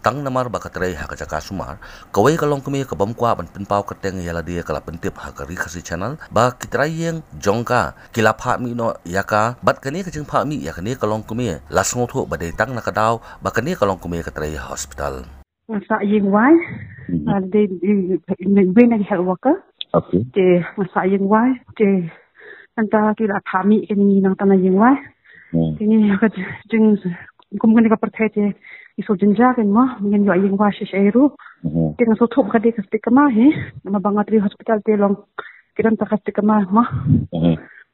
tang namar bakatrai hakajaka sumar kawai kalong kumi kabam kwa ban pinpau kateng yala dia kala pentip hakari kasi channel ba kitrayeng jongka kilap ha mi no yaka bat kani kajing pha mi yakani kalong kumi lasngo tho badai tang nakadaw ba kani kalong kumi katrai hospital masa yeng wai de ben na health worker okay de masa yeng wai de anta kila thami kini nang tanah yeng wai ini ka jing kumgani ka perthete iso jinja kan ma ngin yo yeng wai shi shairu dengan so thop ka de ka kama he nama bangatri hospital te long kiran ta ka kama ma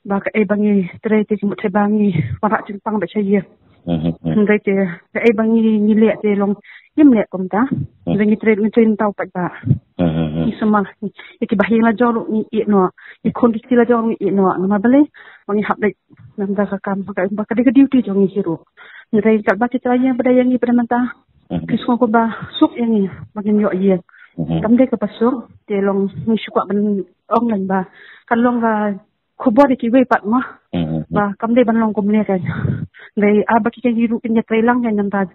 ba ka e bangi tre te mu te bangi para jingpang ba chaye ndai te ka e bangi ni le te long yem le kom ta ngi tre ngi chen tau pa ba isama iki bahing la jor ni i no i kondisi la jor ni i no nama bale wangi hap dai nam da ka kam ka ka duty jong ni hero ndai ka ba te traya badaya ni pada manta kisong ko ba suk yang ni bagin yo ye kam de ka pasuk te long ni sukwa ban ong lan ba kan long ga khubwa de ki we pat ma ba kam de ban long kom ne kan dai aba ki hiru kin ya trailang yang nanda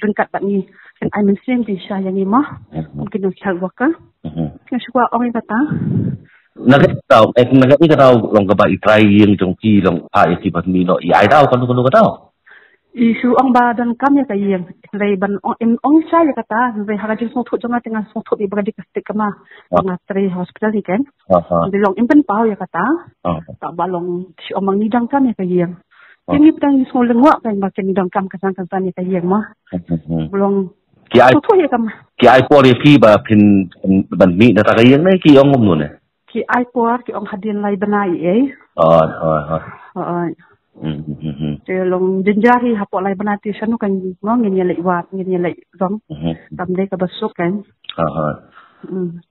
dengkat bat ni kan I mention di sha yang ni ma mungkin no health worker ni sukwa ong kata naga ni ka long ka ba itry yung jong ki long pa iki bat mi no i daw kan ka daw isu ong ba dan kam ya kayem dai ban ong sha ya kata dai ha jing song jonga tengah song thot di bagadi kastik kama bangatri hospital ni kan di long impen pau ya kata tak balong si omang ni dang kam ya kayem ini petang song lengwa kan ba ken dang kam kasan ya kayem mah belum ki ai thot ya kam ki ai por fi ba pin ban mi na ta kayem na ki ong ngum ne ki ai por ki ong hadin lai banai long jenjari hapo lai banati sanu kan ngong ngin yelai wat ngin yelai zong tamde ka basuk kan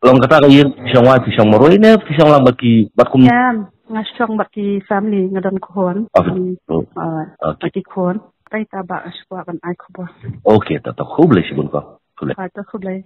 long kata ka yin siang wa siang moroi ne siang lang baki bakum ngasong baki family ngadon khon baki khon tai ta ba aswa ban ai khobo okay ta khub le sibun ko ta khub le